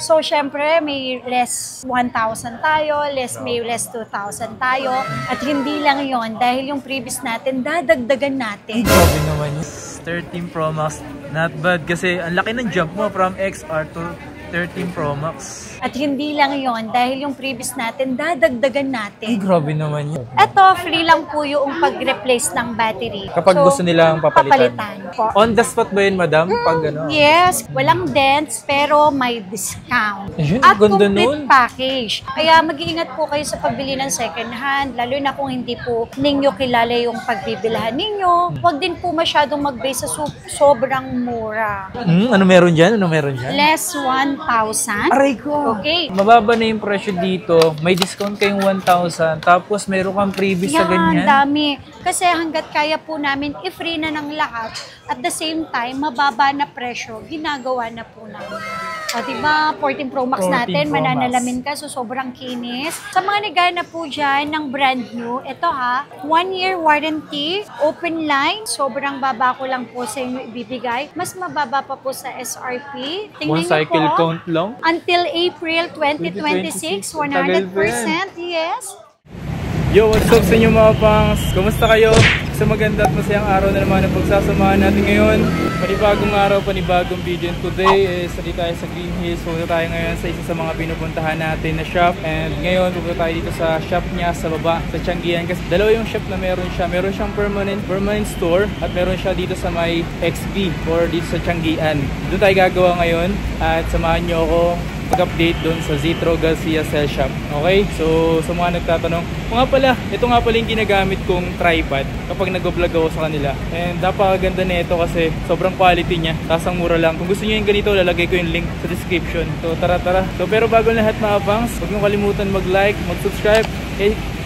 So, syempre, may less 1,000 tayo, may less 2,000 tayo. At hindi lang yon dahil yung previous natin, dadagdagan natin. Grabe naman yun. 13 Pro Max, not bad kasi ang laki ng jump mo from XR to 13 Pro Max. At hindi lang yon dahil yung previous natin, dadagdagan natin. Grabe naman yun. Ito, free lang po yung pag-replace ng battery. Kapag gusto nilang papalitan. Po. On the spot ba yun, madam? Pag ano? Yes, walang dents pero may discount. Ayun, At ganda complete nun. package. Kaya mag-iingat po kayo sa pagbili ng second hand, lalo na kung hindi po ninyo kilala yung pagbibilhan ninyo. Huwag din po masyadong mag-base sa sobrang mura. Ano meron dyan? Ano meron dyan? Less 1,000. Aray ko! Okay. Mababa na yung presyo dito. May discount kayong 1,000. Tapos meron kang freebies sa ganyan. Dami. Kasi hanggat kaya po namin, i-free na ng lahat. At the same time, mababa na presyo, ginagawa na po namin. O, diba, 14 Pro Max 14 natin, Pro mananalamin ka, so sobrang kinis. Sa mga nagana po dyan ng brand new, ito ha, 1-year warranty, open line, sobrang baba ko lang po sa inyo ibibigay. Mas mababa pa po sa SRP. Tingnan One cycle niyo po, count lang. until April 2026, 100%, yes. Yo, what's up sa inyo mga pangs? Kumusta kayo? Sa maganda at masayang araw na naman ang pagsasamahan natin ngayon. Panibagong araw, panibagong video. And today is nandito tayo sa Green Hills. Pupunta tayo ngayon sa isa sa mga pinupuntahan natin na shop. And ngayon pupunta tayo dito sa shop niya sa baba, sa Changian. Kasi dalawa yung shop na meron siya. Meron siyang permanent store at meron siya dito sa may XB or dito sa Changian. Doon tayo gagawa ngayon at samahan nyo ako mag-update doon sa Zetro Garcia Cell Shop. Okay? So, sa mga nagtatanong, ito nga pala yung ginagamit kong tripod kapag nag-vlog ako sa kanila. And napakaganda na ito kasi sobrang quality niya. Tapos ang mura lang. Kung gusto niyo yung ganito, lalagay ko yung link sa description. So, tara. So, pero bago lahat mga bangs, huwag niyong kalimutan mag-like, mag-subscribe,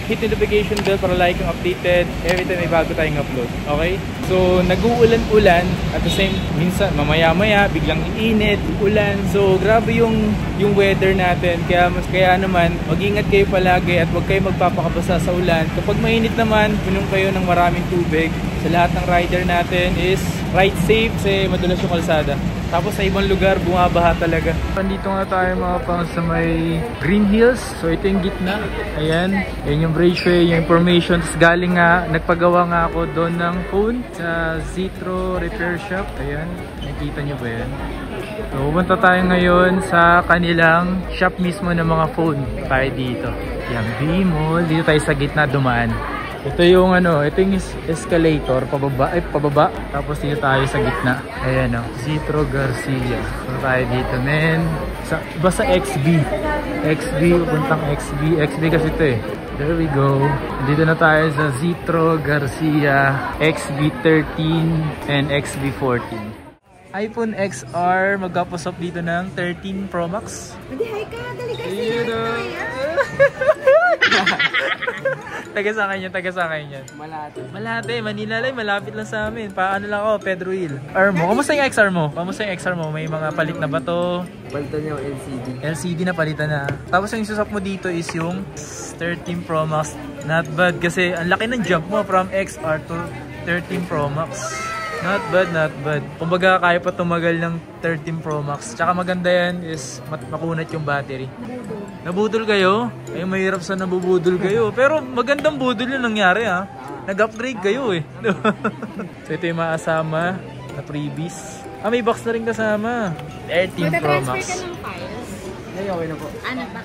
hit notification bell para like yung updated every time may bago tayong upload. Okay? So, nag-uulan-ulan at the same, minsan, mamaya-maya, biglang iinit, ulan. So, grabe yung weather natin. Kaya naman, mag-ingat kayo palagi at huwag kayo magpapakabasa sa ulan. Kapag mainit naman, punom kayo ng maraming tubig. Sa lahat ng rider natin is ride safe kasi madulas yung kalsada. Tapos sa ibang lugar, bumabaha talaga. Nandito nga tayo mga pang sa may Green Hills. So ito yung gitna. Ayan. Ayan yung bridgeway, yung information. Tapos galing nga, nagpagawa nga ako doon ng phone sa Zetro Repair Shop. Ayan. Nakita nyo ba yan? So pupunta tayo ngayon sa kanilang shop mismo ng mga phone. Tayo dito. Yan, B-Mall. Dito tayo sa gitna dumaan. Ito yung escalator, pababa. Tapos dito tayo sa gitna. Ayan o, Zetro Garcia. So tayo dito, men. Basta XB, pupuntang XB kasi ito eh. There we go. Dito na tayo sa Zetro Garcia XB13 and XB14. iPhone XR, magpapasok dito ng 13 Pro Max. Hindi, hi ka, dali ka Taga sa akin yan. Malate, Manila lang, malapit lang sa amin. Paano lang ako, Pedro Hill. Armo, kamusta yung XR mo? May mga palit na ba to? Palitan niya yung LCD. LCD na palitan na. Tapos yung isusap mo dito is yung 13 Pro Max. Not bad kasi ang laki ng jump mo from XR to 13 Pro Max. Not bad. Kumbaga kaya pa tumagal ng 13 Pro Max. Tsaka maganda yan is makunat yung battery. Nabudol kayo? Ay, mahirap sa nabubudol kayo. Pero magandang budol yung nangyari ha. Nag-upgrade kayo eh. So ito yung maasama na freebies. May box na rin kasama. 13 Pro Max. ka ng files? Ay, okay na po. Ano ba?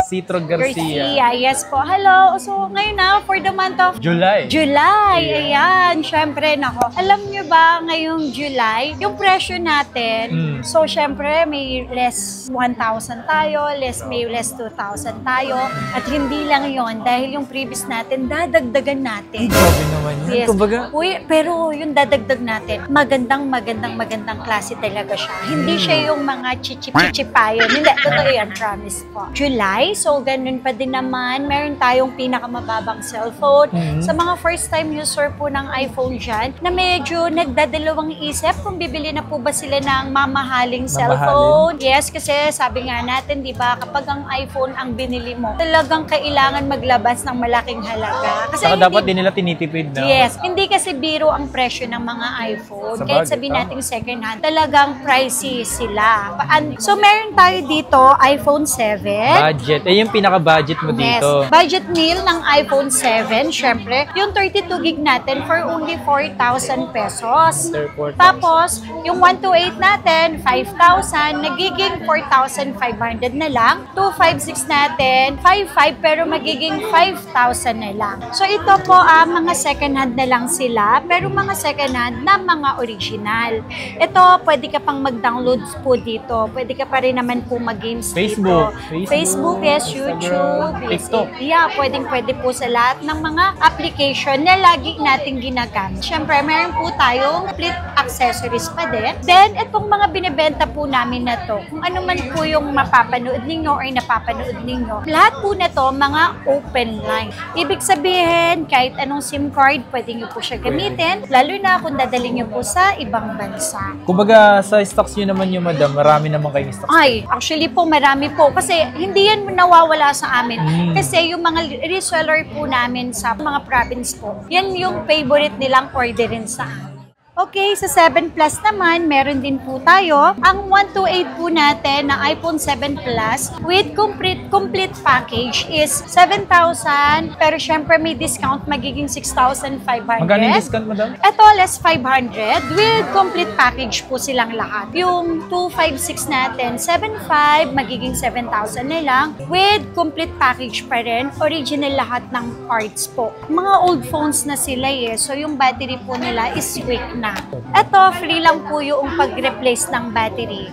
Zetro Garcia. Yes po. Hello. So, ngayon na, for the month of July. Ayan. Syempre, nako. Alam nyo ba, ngayong July, yung presyo natin, so, syempre, may less 1,000 tayo, may less 2,000 tayo. At hindi lang yon dahil yung previous natin, dadagdagan natin. Grabe naman yan. Yes. Kumbaga, Pero yung dadagdag natin, magandang klase talaga siya. Hindi siya yung mga chichipayon. Hindi, totoo yan, promise po. July, So, ganun pa din naman. Meron tayong pinakamababang cellphone. Sa mga first-time user po ng iPhone dyan, na medyo nagdadalawang isip kung bibili na po ba sila ng mamahaling cellphone. Yes, kasi sabi nga natin, di ba, kapag ang iPhone ang binili mo, talagang kailangan maglabas ng malaking halaga. Kasi saka dapat din nila tinitipid na. Yes, hindi kasi biro ang presyo ng mga iPhone. Kahit sabihin natin second hand, talagang pricey sila. So, meron tayo dito, iPhone 7. Budget. Yung pinaka-budget mo dito. Yes. Budget meal ng iPhone 7, syempre, yung 32 gig natin for only 4,000 pesos. Tapos, yung 128 natin, 5,000, nagiging 4,500 na lang. 256 natin, 5,500, pero magiging 5,000 na lang. So, ito po, mga second hand na lang sila, pero mga second hand na mga original. Ito, pwede ka pang mag-download po dito. Pwede ka pa rin naman po mag-games dito. Facebook, yes, YouTube, TikTok. Yeah, pwede po sa lahat ng mga application na lagi nating ginagamit. Siyempre, meron po tayong complete accessories pa din. Then, itong mga binibenta po namin na to, kung ano man po yung mapapanood ninyo or napapanood ninyo, lahat po na to, mga open line. Ibig sabihin, kahit anong SIM card, pwede nyo po siya gamitin, lalo na kung dadalhin nyo po sa ibang bansa. Kumbaga, sa stocks nyo naman yung madam, marami naman kayong stocks. Ay, actually po, marami po. Kasi hindi yan nawawala sa amin. Kasi yung mga reseller po namin sa mga province po, yan yung favorite nilang orderin sa amin. Okay, sa 7 Plus naman, meron din po tayo. Ang 128 po natin na iPhone 7 Plus with complete package is 7,000. Pero syempre may discount, magiging 6,500. Magkano yung discount, madam? Ito, less 500 with complete package po silang lahat. Yung 256 natin, 7,500, magiging 7,000 na lang. With complete package pa rin, original lahat ng parts po. Mga old phones na sila so yung battery po nila is weak na. Ito, free lang po yung pag-replace ng battery.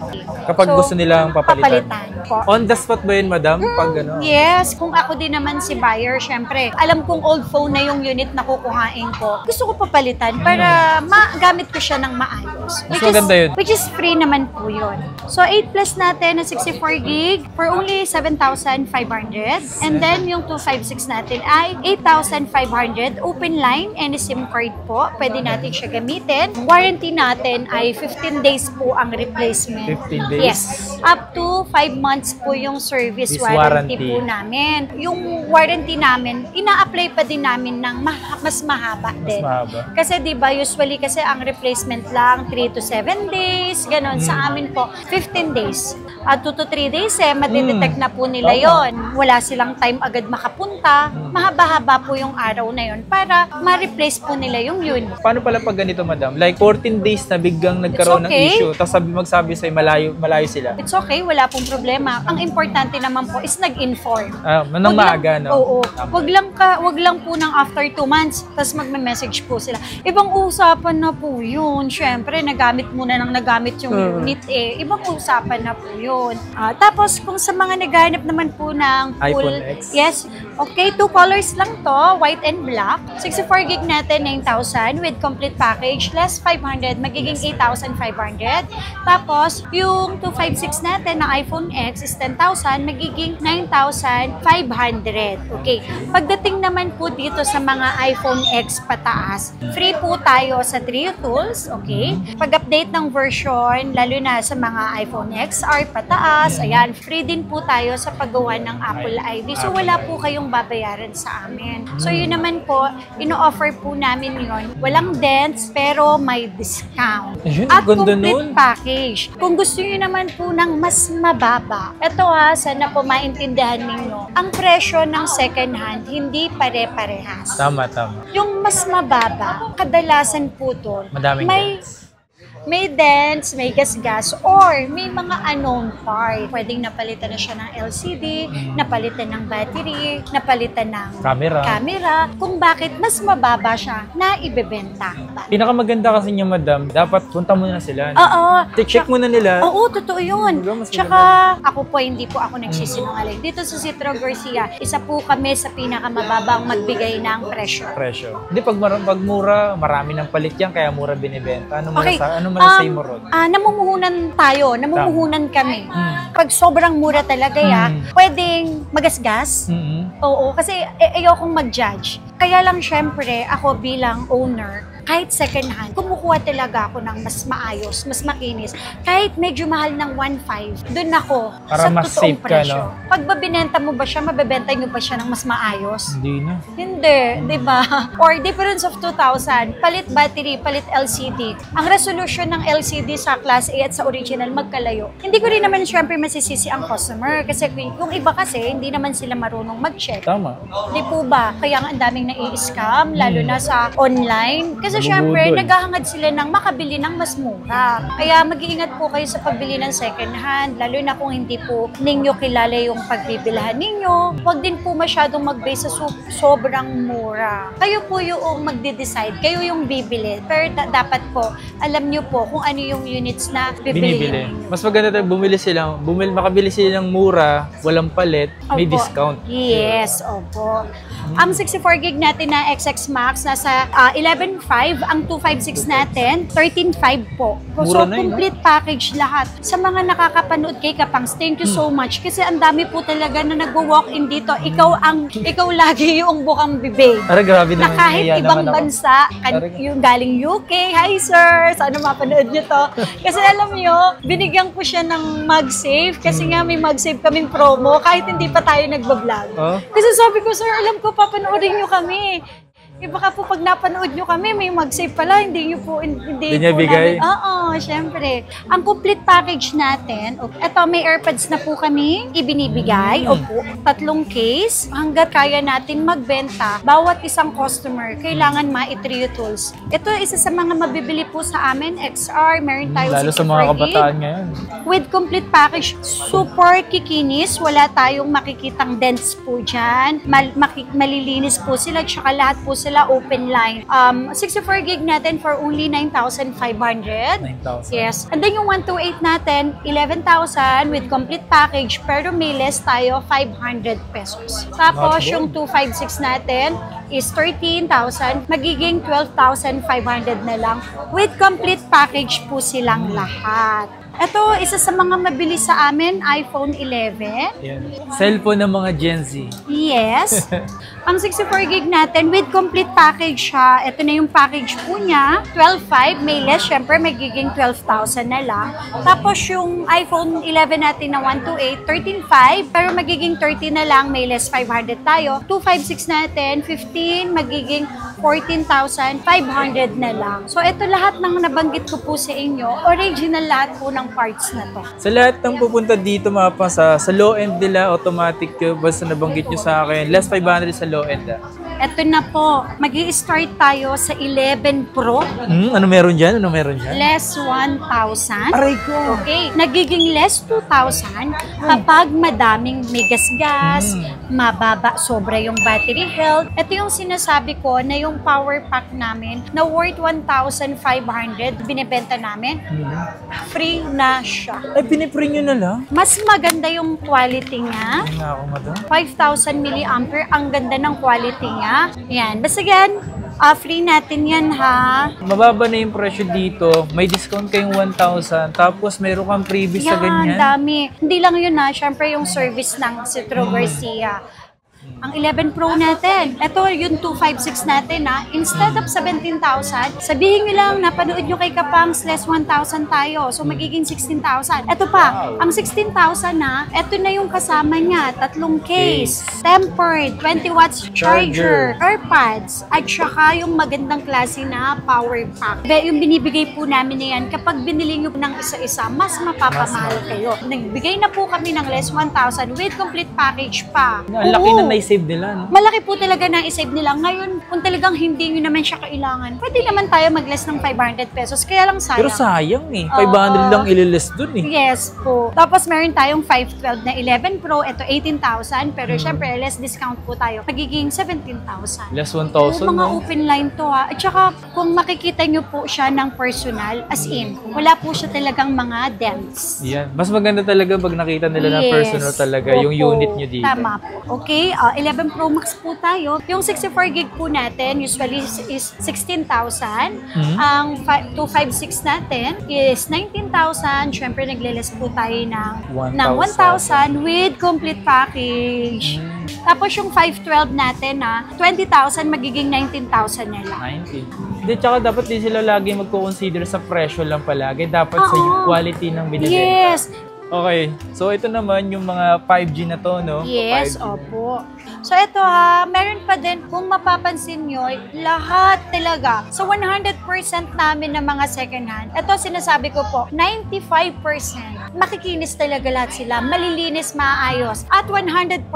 Kapag gusto nilang papalitan. Po. On the spot ba yun, madam? Pag ano? Yes, kung ako din naman si buyer, syempre, alam kong old phone na yung unit na kukuhain ko. Gusto ko papalitan para magamit ko siya ng maayos. Mas maganda yun. Which is free naman po yun. So, 8 Plus natin na 64 gig for only 7,500. And then, yung 256 natin ay 8,500. Open line, any SIM card po. Pwede natin siya gamitin. Warranty natin ay 15 days po ang replacement. 15 days? Yes. Up to 5 months po yung service warranty po namin. Yung warranty namin, ina-apply pa din namin ng mas mahaba din. Mas mahaba. Kasi diba, usually kasi ang replacement lang 3 to 7 days, ganon. Sa amin po, 15 days. 2 to 3 days madidetect na po nila yon. Wala silang time agad makapunta. Mahaba-haba po yung araw na yon para ma-replace po nila yung unit. Paano pala pag ganito, madam? Like 14 days na biglang nagkaroon ng issue, tapos magsabi sa'yo malayo sila. It's okay, wala pong problema. Ang importante naman po is nag-inform. Nang maaga, no? Oo. Wag lang po ng after 2 months, tapos magme-message po sila. Ibang usapan na po yun. Siyempre, nagamit yung unit Ibang usapan na po yun. Tapos, kung sa mga naghahanap naman po ng full... iPhone X. Yes. Okay, 2 colors lang to, white and black. 64 gig natin, 9,000 with complete package. Less 500, magiging 8,500. Tapos, yung 256 natin na iPhone X is 10,000, magiging 9,500. Okay. Pagdating naman po dito sa mga iPhone X pataas, free po tayo sa Trio Tools. Okay. Pag-update ng version, lalo na sa mga iPhone XR pataas, ayan, free din po tayo sa paggawa ng Apple ID. So, wala po kayong babayaran sa amin. So, yun naman po, ino-offer po namin yun. Walang dents, pero may discount. Ayun, at ganda complete nun. package. Kung gusto nyo naman po ng mas mababa, ito sana po maintindihan ninyo, ang presyo ng second hand, hindi pare-parehas. Tama. Yung mas mababa, kadalasan po doon, Madaming may dents, may gas-gas, or may mga unknown part. Pwedeng napalitan na siya ng LCD, napalitan ng battery, napalitan ng camera. Kung bakit mas mababa siya na ibebenta. Pinakamaganda kasi niya, madam, dapat punta muna sila. Oo. Check muna nila. Oo, totoo yun. Tsaka, ako po, hindi po ako nagsisinungaling. Dito sa Citro Garcia, isa po kami sa pinakamababang magbigay ng presyo. Hindi, pag mura, marami ng palit yan, kaya mura binibenta. Ano Okay. masasabi same mo ron? Namumuhunan tayo, namumuhunan kami. Pag sobrang mura talaga pwedeng magasgas. Oo, kasi ayokong mag-judge. Kaya lang syempre, ako bilang owner, kahit second hand, kumukuha talaga ako ng mas maayos, mas makinis. Kahit medyo mahal ng 1.5, dun ako para sa mas totoong safe ka, presyo. no? Pag babinenta mo ba siya, mabebenta nyo ba siya ng mas maayos? Hindi na. Hindi, di ba? Or difference of 2,000, palit battery, palit LCD. Ang resolution ng LCD sa Class A at sa original magkalayo. Hindi ko rin naman syempre masisisi ang customer kasi yung iba kasi hindi naman sila marunong mag-check. Tama. Di po ba? Kaya nga ang daming nai-scam, lalo na sa online. Kasi syempre, Nabubudol. naghahangad sila ng makabili ng mas mura. Kaya mag-iingat po kayo sa pagbili ng second hand, lalo na kung hindi po ninyo kilala yung pagbibilhan ninyo. Huwag din po masyadong mag-base sa sobrang mura. Kayo po yung magde-decide, kayo yung bibili. Pero dapat po, alam nyo po kung ano yung units na bibilihin ninyo. Mas maganda tayo makabili sila ng mura, walang palit, may Opo. discount. Yes, opo. Ang 64 gig natin na XX Max nasa 11.5, ang 256 natin 13.5 po. So Mura na yun, complete package lahat. Sa mga nakakapanood kay Kapangs, thank you so much kasi ang dami po talaga na nagwo-walk-in dito. Ikaw lagi yung bukang bibig. Ara, grabe Na naman. kahit nahiya ibang naman ako. bansa, yung galing UK, hi sir, sana mapanood nyo to. Kasi alam nyo, binigyan ko siya ng MagSafe kasi nga may MagSafe kaming promo kahit hindi pa tayo nagbablog. Oh? Kasi sabi ko, sir, alam ko, papanoorin nyo kami. Baka po pag napanood nyo kami, may mag-save pala, hindi niya bigay? Oo, syempre. Ang complete package natin, eto may AirPods na po kami ibinibigay. Opo, 3 case. Hanggat kaya natin magbenta, bawat isang customer, kailangan ma-3 tools. Ito, isa sa mga mabibili po sa amin, XR, meron tayo Lalo sa 64 mga gig. kabataan ngayon. With complete package, super kikinis. Wala tayong makikitang dents po dyan. Malilinis po sila, tsaka lahat po sila open line. 64 gig natin for only 9,500. 9,000. Yes. And then yung 128 natin, 11,000 with complete package, pero may less tayo, 500 pesos. Tapos Not yung 256 natin is 13,000, magiging 12,500 na lang. With complete package po silang lahat. Ito, isa sa mga mabilis sa amin, iPhone 11. Yan. Cellphone ng mga Gen Z. Yes. Ang 64 gig natin with complete package siya. Ito na yung package po niya. 12.5, may less. Siyempre, magiging 12,000 na lang. Tapos yung iPhone 11 natin na 128, 13.5, pero magiging 13 na lang. May less 500 tayo. 256 natin, 15, magiging 14,500 na lang. So, ito lahat ng nabanggit ko po sa inyo. Original lahat po ng parts na to. Sa lahat ng pupunta dito mga pa, sa low end nila, automatic basta nabanggit nyo sa akin, less 500 sa low end. Ito na po, mag-i-start tayo sa 11 Pro. Ano meron dyan? Ano meron dyan? Less 1,000. Aray ko! Okay, nagiging less 2,000 kapag madaming may gas-gas, mababa sobra yung battery health. Ito yung sinasabi ko na yung power pack namin na worth 1,500 binibenta namin, free na siya. Ay, pinipring nyo na lang? Mas maganda yung quality niya. Ay, nga ako madam. 5,000 mAh, ang ganda ng quality niya. Yan, basta yan, free natin yan ha. Mababa na yung presyo dito. May discount kayong 1,000. Tapos meron kang freebies sa Yan, ganyan. dami. Hindi lang yun ha, syempre yung service ng Citro Garcia. Ang 11 Pro natin, ito yung 256 natin ha. Instead of 17,000, sabihin nyo lang, napanood nyo kay Kapangs, less 1,000 tayo. So magiging 16,000. Ito pa, ang 16,000 na, ito na yung kasama niya. 3 case, tempered, 20 watts charger, AirPods, at saka yung magandang klase na power pack. Yung binibigay po namin na yan, kapag binili nyo ng isa-isa, mas mapapamahal kayo. Nagbigay na po kami ng less 1,000 with complete package pa. Ang laki Oo. na naisave nila, no? Malaki po talaga na i-save nila. Ngayon, kung talagang hindi nyo naman siya kailangan, pwede naman tayo mag-less ng 500 pesos. Kaya lang sayang. Pero sayang eh. 500 Oo. lang ililist dun eh. Yes po. Tapos meron tayong 512 na 11 Pro. Ito 18,000. Pero syempre, less discount po tayo. Magiging 17,000. Less Oo, 1,000, mga no? open line to ha. At saka, kung makikita nyo po siya ng personal, as in, wala po siya talagang mga dents. Yan. Mas maganda talaga pag nakita nila na Yes. personal talaga yung Opo. unit nyo dito. Tama po. Okay, 11 Pro Max po tayo. Yung 64 gig po natin usually is 16,000. Ang 256 natin is 19,000. Syempre nagle-less po tayo ng 1,000 with complete package. Tapos yung 512 natin na 20,000 magiging 19,000 na lang. 19. Hindi, tsaka dapat din sila lagi magko-consider sa presyo lang palagi. Dapat sa quality ng binibenta. Yes. Okay. So, ito naman yung mga 5G na to, no? Yes, 5G. opo. So, ito meron pa din, kung mapapansin nyo, lahat talaga. So, 100% namin ng mga second hand. Ito, sinasabi ko po, 95%. Makikinis talaga lahat sila. Malilinis, maayos. At 100%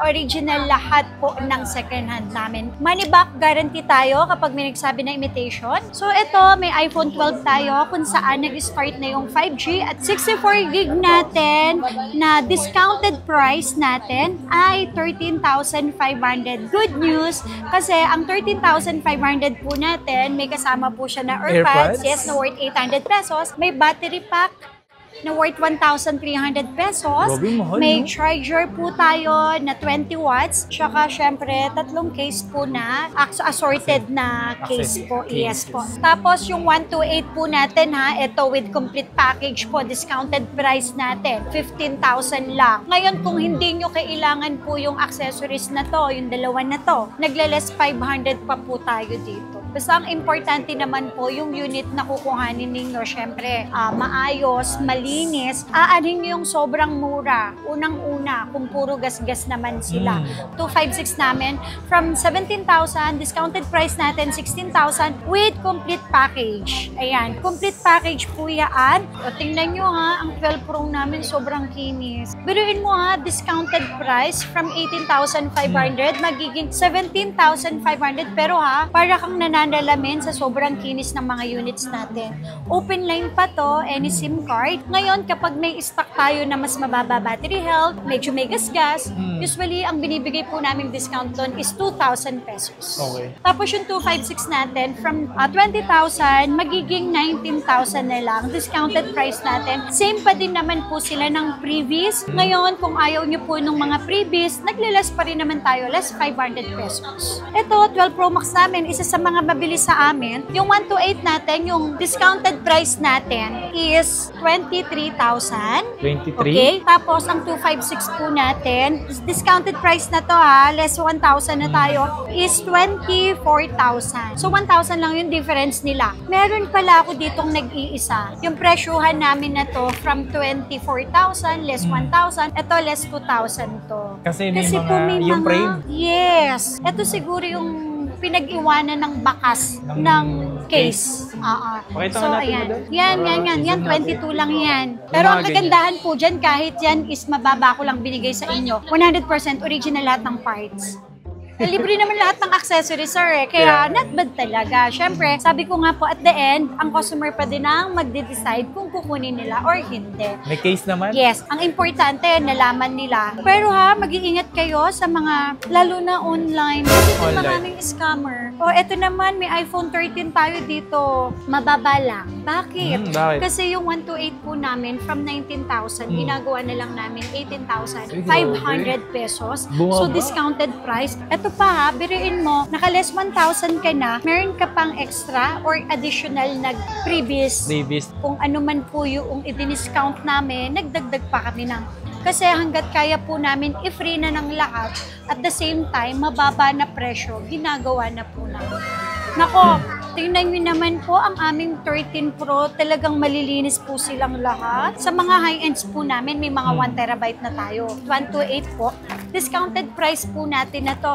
original lahat po ng second hand namin. Money back guarantee tayo kapag may nagsabi na imitation. So, ito, may iPhone 12 tayo kung saan nag-start na yung 5G at 64 gig natin na discounted price natin ay 13,500. Good news kasi ang 13,500 po natin may kasama po siya na AirPods. Yes, na worth 800 pesos. May battery pack na worth 1,300 pesos. May charger po tayo na 20 watts. Tsaka syempre, 3 case po na assorted na case po. Yes po. Tapos yung 128 po natin ito with complete package po. Discounted price natin. 15,000 lang. Ngayon kung hindi nyo kailangan po yung accessories na to, yung dalawa na to, nagle-less 500 pa po tayo dito. Basta ang importante naman po yung unit na kukuhanin ninyo. Syempre, maayos, malinis. Aanin nyo yung sobrang mura. Unang-una, kung puro gas-gas naman sila. 256 namin. From 17,000, discounted price natin, 16,000 with complete package. Ayan, complete package po yan. O, tingnan nyo ang 12 Pro namin sobrang kinis. Biruin mo discounted price from 18,500, magiging 17,500. Pero para kang nananalamin sa sobrang kinis ng mga units natin. Open line pa to, any SIM card. Ngayon, kapag may stock tayo na mas mababa battery health, medyo may gas-gas, usually, ang binibigay po namin discount doon is 2,000 pesos. Okay. Tapos yung 256 natin, from 20,000, magiging 19,000 na lang. Discounted price natin. Same pa din naman po sila ng previous. Ngayon, kung ayaw nyo po ng mga previous, nagle-less pa rin naman tayo, less 500 pesos. Ito, 12 Pro Max namin, isa sa mga mabilis sa amin. Yung 128 natin, yung discounted price natin is 23,000. 23? Okay? Tapos, ang 256 po natin, discounted price na to less 1,000 na tayo, is 24,000. So, 1,000 lang yung difference nila. Meron pala ako ditong nag-iisa. Yung presyuhan namin na to, from 24,000, less 1,000, ito less 2,000 to. Kasi may yung frame? Yes. Ito siguro yung pinag-iwanan ng bakas ng case. Pakita So, natin ayan. Yan, 22 lang yan. Pero ang kagandahan po dyan, kahit yan is mababa ko lang binigay sa inyo, 100% original lahat ng parts. Libre naman lahat ng accessories, sir. Kaya not bad talaga. Syempre, sabi ko nga po, at the end, ang customer pa din ang magde-decide kung kukunin nila or hindi. May case naman? Yes. Ang importante, nalaman nila. Pero mag-iingat kayo sa mga, lalo na online. Kasi maraming scammer. Eto naman, may iPhone 13 tayo dito. Mababa lang. Bakit? Bakit? Kasi yung 128 po namin, from 19,000, ginagawa na lang namin 18,500 pesos. So, discounted price. Ito pa biriin mo, naka-less 1,000 ka na, meron ka pang extra or additional previous. Kung ano man po yung i-discount namin, nagdagdag pa kami ng. Kasi hanggat kaya po namin i-free na ng lahat, at the same time, mababa na presyo, ginagawa na po namin. Nako, tingnan nyo naman po ang aming 13 Pro, talagang malilinis po silang lahat. Sa mga high-ends po namin, may mga 1 terabyte na tayo. 128 po. Discounted price po natin na to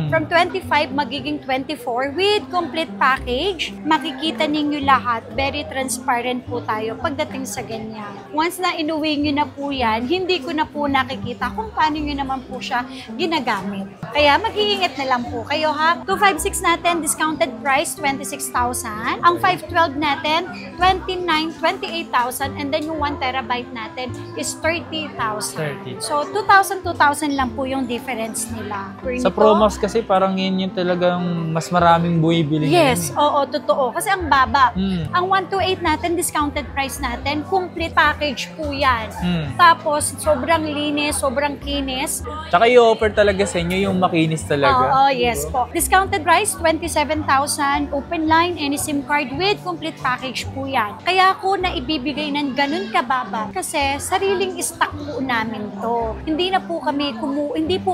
From 25 magiging 24 with complete package. Makikita ninyo lahat. Very transparent po tayo pagdating sa ganyan. Once na inuwi nyo na po yan, hindi ko na po nakikita kung paano nyo naman po siya ginagamit. Kaya mag-iingat na lang po kayo 256 natin, discounted price 26,000. Ang 512 natin, 28,000. And then yung 1 terabyte natin is 30,000. So 2,000 lang lang po yung difference nila. Sa Pro Max kasi parang yun yung talagang mas maraming bumibili. Yes, oo, totoo. Kasi ang baba. Ang 128 natin, discounted price natin, complete package po yan. Tapos, sobrang linis, sobrang kinis. Tsaka i-offer talaga sa inyo yung makinis talaga. Oo, yes po. Discounted price, 27,000, open line, any SIM card with complete package po yan. Kaya ako na ibibigay ng ganun kababa kasi sariling stock po namin to. Hindi po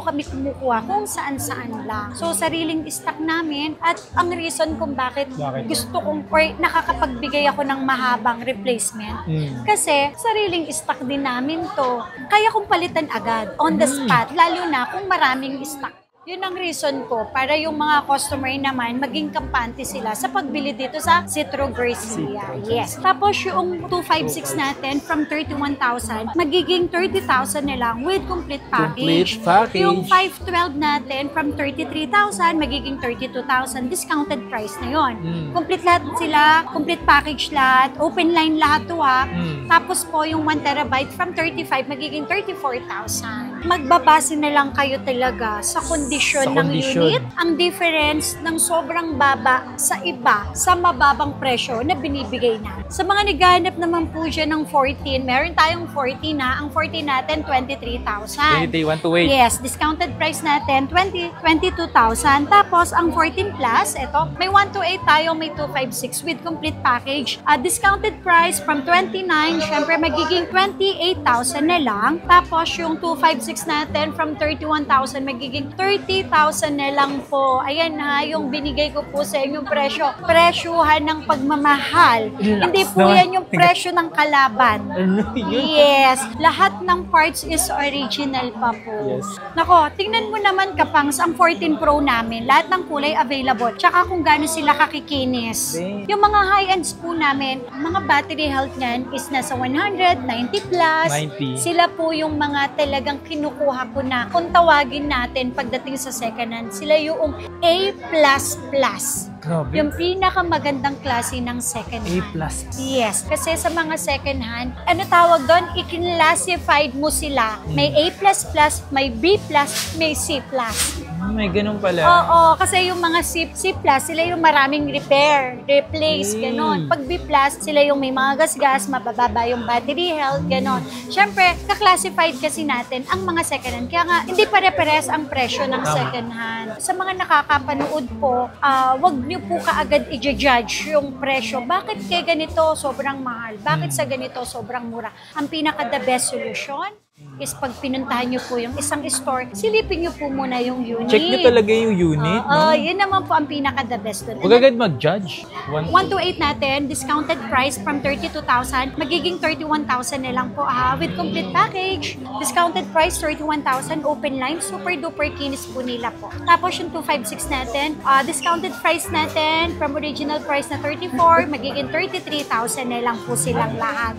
kami kumukuha kung saan-saan lang. So, sariling stock namin at ang reason kung bakit gusto kong or nakakapagbigay ako ng mahabang replacement. Kasi sariling stock din namin to. Kaya kong palitan agad on the spot, lalo na kung maraming stock. Yun ang reason ko para yung mga customer naman maging kampante sila sa pagbili dito sa Citro Garcia. Yes. Tapos yung 256 natin from 31,000 magiging 30,000 na lang with complete package. Yung 512 natin from 33,000 magiging 32,000 discounted price na yon. Complete lahat sila, complete package lahat, open line lahat to ha. Tapos po yung 1 terabyte from 35 magiging 34,000. Magbabase na lang kayo talaga sa kondisyon ng unit, ang difference ng sobrang baba sa iba sa mababang presyo na binibigay na. Sa mga naghahanap naman po dyan ng 14, meron tayong 14 na. Ang 14 natin, 23,000. 128. Yes, discounted price natin, 22,000. Tapos, ang 14 plus, ito, may 128 tayo, may 256 with complete package. Discounted price from 29, syempre magiging 28,000 na lang. Tapos, yung 256 natin from 31,000, magiging 30,000 na lang po. Ayan ha, yung binigay ko po sa inyong presyo. Presyuhan ng pagmamahal. Hindi po yan yung presyo ng kalaban. Yes. Lahat ng parts is original pa po. Nako, tingnan mo naman Kapangs, ang 14 Pro namin. Lahat ng kulay available. Tsaka kung gaano sila kakikinis. Yung mga high-ends po namin, mga battery health niyan is nasa 100, 90 plus. 90. Sila po yung mga talagang kinukuha ko na kung tawagin natin pagdating sa second hand, sila yung A++. Grabe. Yung pinakamagandang klase ng second hand. A+. Yes. Kasi sa mga second hand, ano tawag doon? I-classified mo sila. May A++, may B+, may C+. May ganun pala. Oo, kasi yung mga C++, sila yung maraming repair, replace, ganon. Pag B+, sila yung may mga gasgas, mabababa yung battery health, ganon. Siyempre, ka-classified kasi natin ang mga second hand. Kaya nga, hindi pare-pares ang presyo ng second hand. Sa mga nakakapanood po, wag niyo po kaagad i-judge yung presyo. Bakit kaya ganito sobrang mahal? Bakit sa ganito sobrang mura? Ang pinaka-the best solution is pag pinuntahan nyo po yung isang store, silipin nyo po muna yung unit. Check nyo talaga yung unit. Yun naman po ang pinaka-the best doon. Huwag agad mag-judge. 128 natin, discounted price from 32,000, magiging 31,000 na lang po with complete package. Discounted price, 31,000, open line, super duper kinis po nila po. Tapos yung 256 natin, discounted price natin from original price na 34, magiging 33,000 na lang po silang lahat.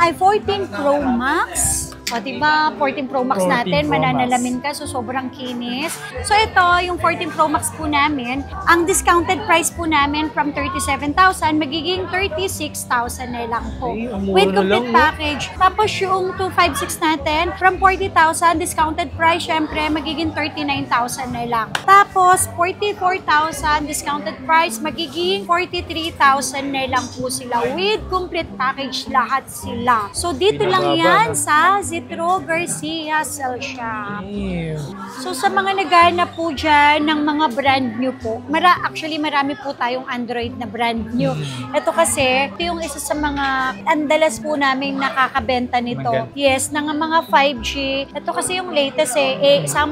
Ay 14 Pro Max. O, diba, 14 Pro Max natin, mananalamin ka, so sobrang kinis. So, ito, yung 14 Pro Max po namin, ang discounted price po namin from 37,000, magiging 36,000 na lang po. With complete package. Tapos, yung 256 natin, from 40,000, discounted price, syempre, magiging 39,000 na lang. Tapos, 44,000, discounted price, magiging 43,000 na lang po sila. With complete package, lahat sila. So, dito lang yan sa Citro Garcia Cell Shop. So sa mga naghahanap po dyan ng mga brand new po, actually marami po tayong Android na brand new. Ito kasi, ito yung isa sa mga andalas po namin nakakabenta nito. Yes, ng mga 5G. Ito kasi yung latest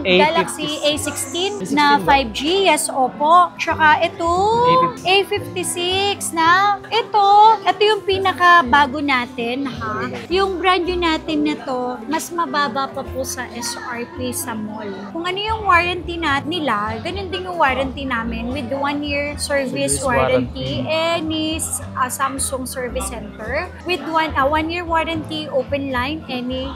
Galaxy A16 na 5G. Yes, opo. Tsaka ito, A56 na. Ito yung pinaka-bago natin, ha? Yung brand new natin nito, mas mababa pa po sa SRP sa mall. Kung ano yung warranty nila, ganun din yung warranty namin with 1 year service warranty, any Samsung service center, with 1 year warranty, open line, any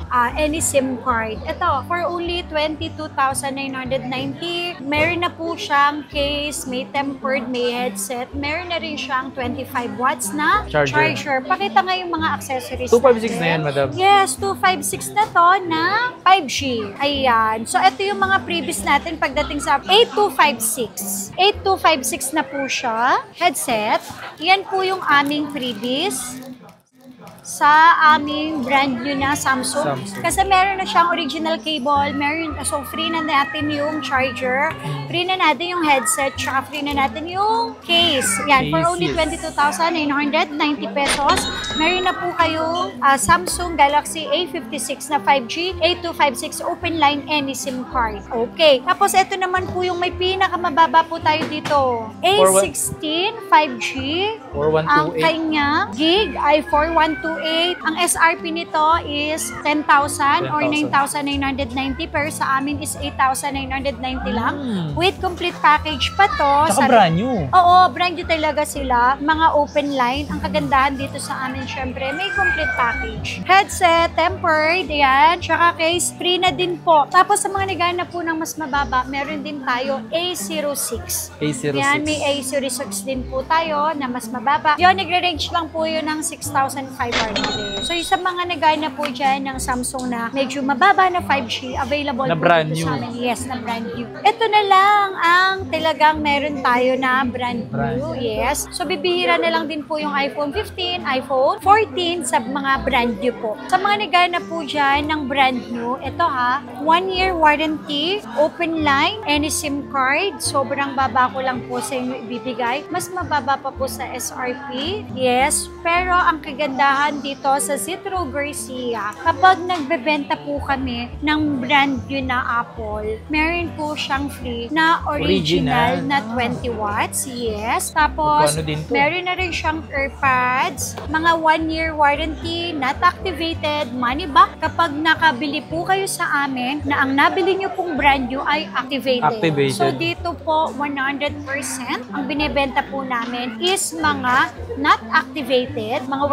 SIM card. Ito, for only 22,990, meron na po siyang case, may tempered, may headset, meron na rin siyang 25 watts na charger. Pakita nga yung mga accessories 256 na yan, madam? Yes, 256 na to na 5G. Ayan. So, ito yung mga previous natin pagdating sa 8256. 8256 na po siya. Headset. Yan po yung aming previous sa aming brand new na Samsung. Kasi meron na siyang original cable, so free na natin yung charger, free na natin yung headset, tsaka free na natin yung case. Yan, for only 22,990 pesos. Meron na po kayong Samsung Galaxy A56 na 5G, A256 open line any SIM card. Okay. Tapos ito naman po yung may pinakamababa po tayo dito. A16 5G. 4128. Ang kanyang gig ay 4128. Ang SRP nito is 10,000 or 9,990 pero sa amin is 8,990 lang. With complete package pa to. Saka brand new. Oo, brand new talaga sila. Mga open line. Ang kagandahan dito sa amin, syempre, may complete package. Headset, tempered, yan. Tsaka case, free na din po. Tapos sa mga nagana po ng mas mababa, meron din tayo A06. A06. Yan, may A06 din po tayo na mas mababa. Yun, nagre-range lang po yun ng 6,500. So, yung sa mga nagana po dyan ng Samsung na medyo mababa na 5G, available na po brand dito new. sa amin. Yes, na brand new. Ito na lang ang talagang meron tayo na brand new. Yes. So, bibihira na lang din po yung iPhone 15, iPhone 14 sa mga brand new po. Sa mga nagana po dyan ng brand new, ito 1-year warranty, open line, any SIM card. Sobrang baba ko lang po sa inyo ibibigay. Mas mababa pa po sa SRP. Yes. Pero ang kagandahan dito sa Citro Garcia, kapag nagbebenta po kami ng brand new na Apple, meron po siyang free na original na 20 watts. Yes. Tapos, meron na rin siyang AirPods, mga 1-year warranty, not activated, money back kapag nakabili po kayo sa amin na ang nabili nyo pong brand new ay activated. So, dito po 100% ang binibenta po namin is mga not activated, mga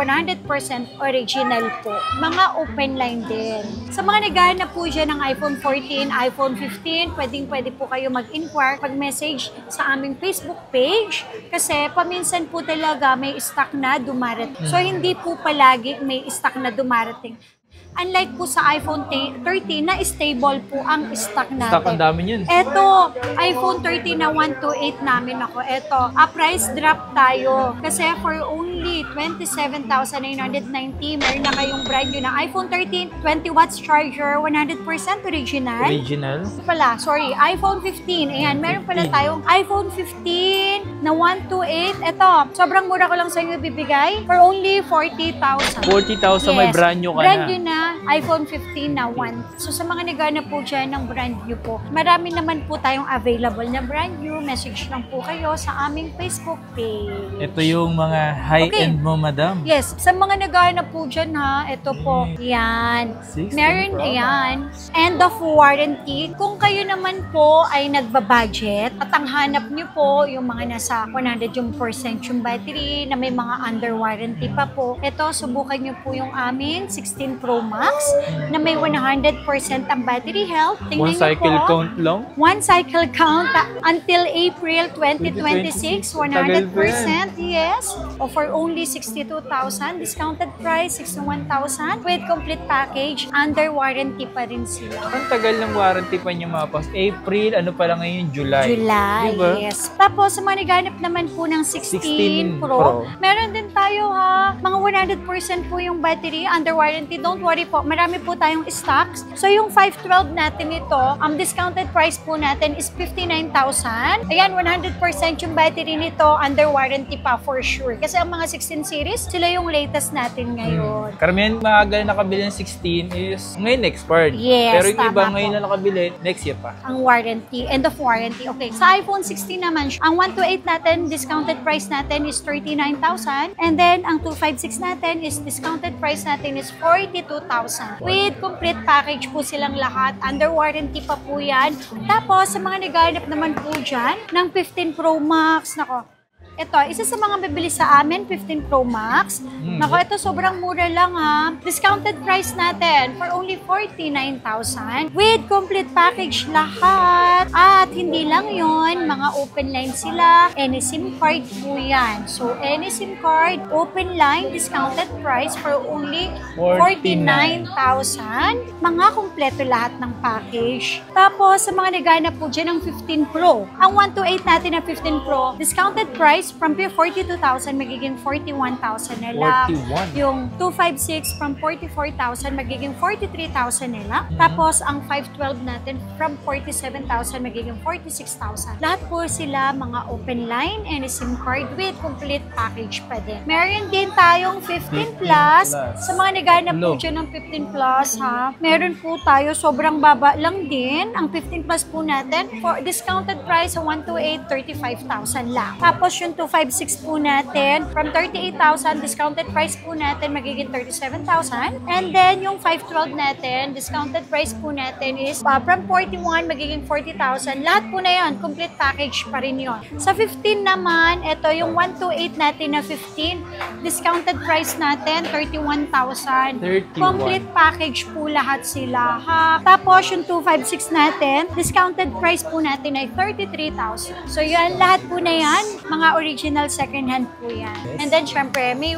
100% original po. Mga open line din. Sa mga naghahanap po dyan ng iPhone 14, iPhone 15, pwede po kayo mag-inquire, pag-message sa aming Facebook page kasi paminsan po talaga may stock na dumarating. So, hindi po palagi may stock na dumarating. Unlike po sa iPhone 13 na stable po ang stock natin. Stock ang dami yun. Ito, iPhone 13 na 128 namin ako. Ito, price drop tayo. Kasi for only 27,990, meron na kayong brand new na iPhone 13, 20 watts charger, 100% original. Original? Sorry, iPhone 15. Ayan, meron pala tayong iPhone 15 na 128. Ito, sobrang mura ko lang sa inyo bibigay for only 40,000. 40,000 may brand new ka brand na. new na iPhone 15 na 1. So sa mga nagana po dyan ng brand new po, marami naman po tayong available na brand new. Message lang po kayo sa aming Facebook page. Ito yung mga high-end mo, madam. Yes. Sa mga nagana po dyan ito po. Yan. Meron, ayan. End of warranty. Kung kayo naman po ay nagbabudget at ang hanap nyo po yung mga nasa 100% yung battery na may mga under warranty pa po. Ito, subukan nyo po yung aming 16 Pro Max na may 100% ang battery health. Tingnan One cycle po, count lang? One cycle count until April 2026, 100%. Yes. O for only 62,000, discounted price 61,000 with complete package, under warranty pa rin sila. Ang tagal ng warranty pa niya mapas. April, ano pa lang ngayon? July. Diba? Yes. Tapos sa mga naghanap naman po ng 16 Pro, meron din tayo mga 100% po yung battery, under warranty. Don't worry po, marami po tayong stocks. So yung 512 natin ito, ang discounted price po natin is 59,000. Ayan, 100% yung battery nito, under warranty pa for sure. Kasi ang mga 16 series, sila yung latest natin ngayon. Karamihan maaga na nakabili ng 16 is ngayon expired. Yes, pero yung iba tama ngayon po. na nakabili, next year pa. Ang warranty, end of warranty. Okay, sa iPhone 16 naman, ang 128 natin, discounted price natin is 39,000. And then, ang 256 natin is discounted price natin is 42,000. With complete package po silang lahat. Under warranty pa po yan. Tapos, sa mga naghahanap naman po dyan, ng 15 Pro Max, nako, ito, isa sa mga bibili sa amin, 15 Pro Max. Nako, ito sobrang mura lang ha. Discounted price natin for only 49,000 with complete package lahat. At hindi lang yon, mga open line sila. Any SIM card po yan. So, any SIM card, open line, discounted price for only 49,000. Mga kumpleto lahat ng package. Tapos, sa mga naghanap po dyan ng 15 Pro, ang 128 natin na 15 Pro, discounted price from 42,000 magiging 41,000 na lang. 41. Yung 256 from 44,000 magiging 43,000 nila. Tapos, ang 512 natin from 47,000 magiging 46,000. Lahat po sila mga open line and SIM card with complete package pa din. Meron din tayong 15 plus. Sa mga naghanap po dyan ng 15 plus, ha, meron po tayo sobrang baba lang din. Ang 15 plus po natin, for discounted price sa 128, 35,000 lang. Tapos yung 256 po natin, from 38,000, discounted price po natin magiging 37,000. And then yung 512 natin, discounted price po natin is from 41 magiging 40,000. Lahat po na yun, complete package pa rin yun. Sa 15 naman, ito yung 128 natin na 15, discounted price natin 31,000. Complete package po lahat sila, ha. Tapos yung 256 natin, discounted price po natin ay 33,000. So yan, lahat po na yan, mga original second hand po yan. And then syempre, may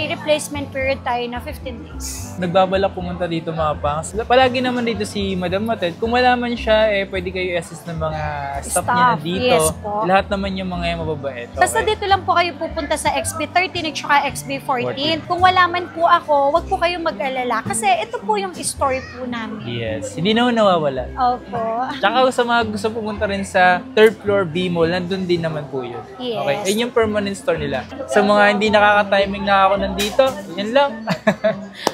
replacement period tayo na 15 days. Nagbabalak pumunta dito mga pangs. Palagi naman dito si Madam Matet. Kung wala man siya, pwede kayo i-assist ng mga staff niya na dito. Yes po. Lahat naman yung mga mababait. Okay. Basta dito lang po kayo pupunta sa XB13 at saka XB14. Kung wala man po ako, wag po kayong mag-alala. Kasi ito po yung story po namin. Yes. Hindi naman nawawala. Opo. Tsaka sa mga gusto pumunta rin sa third floor B Mall, nandun din naman po yun. Yes. Okay. Ayun yung permanent store nila. Sa mga hindi nakaka-timing na ako nandito, yan lang.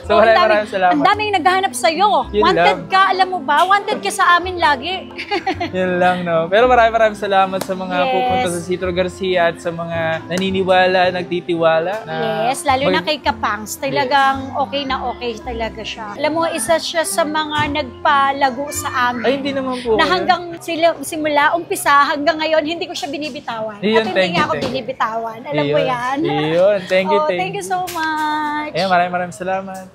So maraming salamat. Ang daming naghahanap sa'yo. Yun Wanted lang. ka, alam mo ba? Wanted ka sa amin lagi. Yun lang, no? Pero maraming salamat sa mga Yes. pupunta sa Citro Garcia at sa mga naniniwala, nagtitiwala. Yes, lalo na kay Kapangs. Talagang okay na okay talaga siya. Alam mo, isa siya sa mga nagpalago sa amin. Ay, hindi naman po. Na hanggang simula, umpisa, hanggang ngayon, hindi ko siya binibitawan. Yun, At hindi thank niya you, ako thank you. binibitawan. Alam mo yan? Yun, thank you, Oh, thank thank you. you so much. Ayan, maraming salamat.